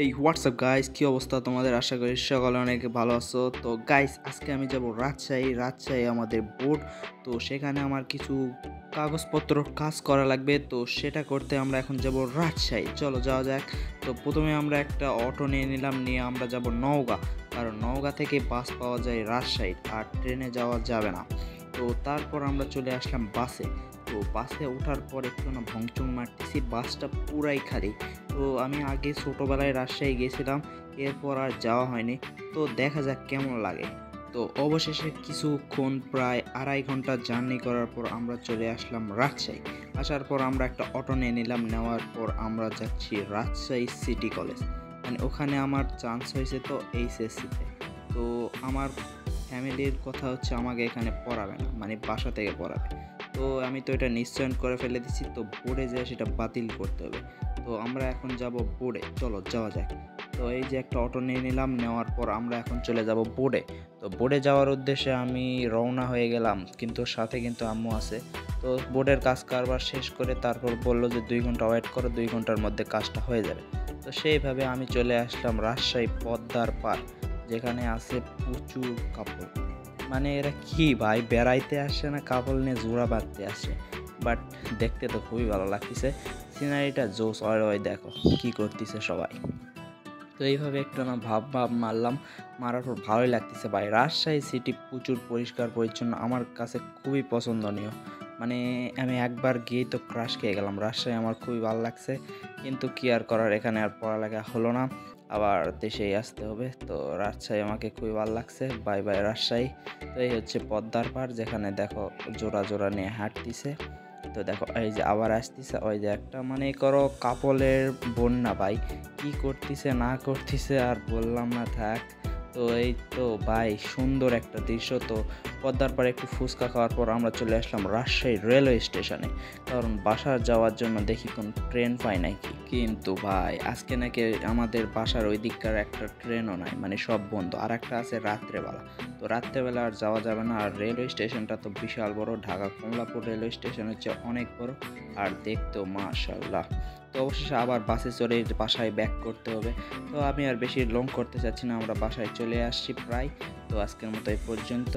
এই WhatsApp guys, কি অবস্থা তোমাদের? আশা করি সকালে অনেক ভালো আছো। তো গাইস, আজকে আমি যাব রাজশাহী আমাদের বোর্ড। তো সেখানে আমার কিছু কাগজপত্র কাজ করা লাগবে, তো সেটা করতে আমরা এখন যাব রাজশাহী। চলো যাওয়া যাক। তো প্রথমে আমরা একটা অটো নিয়ে নিলাম, নিয়ে আমরা যাব নওগাঁ, কারণ নওগাঁ থেকে বাস পাওয়া যায় রাজশাহী, আর ট্রেনে যাওয়া যাবে না। তো তারপর আমরা চলে আসলাম বাসে। তো বাসে ওঠার পর একটু না ভংচং মারতেছি, বাসটা পুরাই খালি। তো আমি আগে ছোটোবেলায় রাজশাহী গেছিলাম, এরপর আর যাওয়া হয়নি। তো দেখা যাক কেমন লাগে। তো অবশেষে কিছুক্ষণ প্রায় 2.5 ঘন্টা জার্নি করার পর আমরা চলে আসলাম রাজশাহী। আসার পর আমরা একটা অটো নিয়ে নিলাম, নেওয়ার পর আমরা যাচ্ছি রাজশাহী সিটি কলেজ। মানে ওখানে আমার চান্স হয়েছে তো এইচএসসিতে। তো আমার ফ্যামিলির কথা হচ্ছে আমাকে এখানে পড়াবে না, মানে বাসা থেকে পড়াবে। তো আমি তো এটা নিশ্চয়ন করে ফেলে দিচ্ছি, তো বোর্ডে যেয়ে সেটা বাতিল করতে হবে। তো আমরা এখন যাব বোর্ডে, চলো যাওয়া যাক। তো এই যে একটা অটো নিয়ে নিলাম, নেওয়ার পর আমরা এখন চলে যাব বোর্ডে। তো বোর্ডে যাওয়ার উদ্দেশ্যে আমি রওনা হয়ে গেলাম, কিন্তু সাথে কিন্তু আম্মু আছে। তো বোর্ডের কাজ কারবার শেষ করে তারপর বললো যে 2 ঘন্টা ওয়েট করো, 2 ঘন্টার মধ্যে কাজটা হয়ে যাবে। তো সেইভাবে আমি চলে আসলাম রাজশাহী পদ্মার পার, যেখানে আছে প্রচুর কাপড়। মানে এরা কি ভাই, বেড়াইতে আসে না কাপড় নিয়ে জোড়া বাঁধতে আসে। বাট দেখতে তো খুবই ভালো লাগতেছে, সিনারিটা জোস। ওই দেখো কি করতেছে সবাই। তো এইভাবে একটু না ভাব মারলাম, মারার পর ভালোই লাগতেছে ভাই। রাজশাহী সিটি প্রচুর পরিষ্কার পরিচ্ছন্ন, আমার কাছে খুবই পছন্দনীয়। মানে আমি একবার গিয়েই তো ক্রাশ খেয়ে গেলাম। রাজশাহী আমার খুবই ভালো লাগছে, কিন্তু কি আর করার, এখানে আর পড়ালেখা হলো না, আবার দেশেই আসতে হবে। তো রাজশাহী আমাকে খুবই ভালো লাগছে। Bye bye Rajshahi. তো এই হচ্ছে পদ্মার পাড়, যেখানে দেখো জোড়া জোড়া নিয়ে হাঁটতিছে। তো দেখো এই যে আবার আসতেছে, ওই যে একটা মানে করো কাপলের বন্যা ভাই, কি করতেছে না করতেছে আর বললাম না, থাক। তো এই তো ভাই, সুন্দর একটা দৃশ্য। তো পদ্মার পাড়ে একটু ফুচকা খাওয়ার পর আমরা চলে আসলাম রাজশাহী রেলওয়ে স্টেশনে, কারণ বাসার যাওয়ার জন্য দেখি কোন ট্রেন পাই নাকি। কিন্তু ভাই আজকে নাকি আমাদের বাসার ওই দিককার একটা ট্রেনও নাই, মানে সব বন্ধ। আর একটা আছে রাত্রেবেলা। তো রাত্রেবেলা আর যাওয়া যাবে না। আর রেলওয়ে স্টেশনটা তো বিশাল বড়, ঢাকা কমলাপুর রেলওয়ে স্টেশন হচ্ছে অনেক বড়, আর দেখতেও মাশাআল্লাহ। তো অবশেষে আবার বাসে চড়ে বাসায় ব্যাক করতে হবে। তো আমি আর বেশি লং করতে চাচ্ছি না, আমরা বাসায় চলে আসছি প্রায়। তো আজকের মতো এই পর্যন্ত।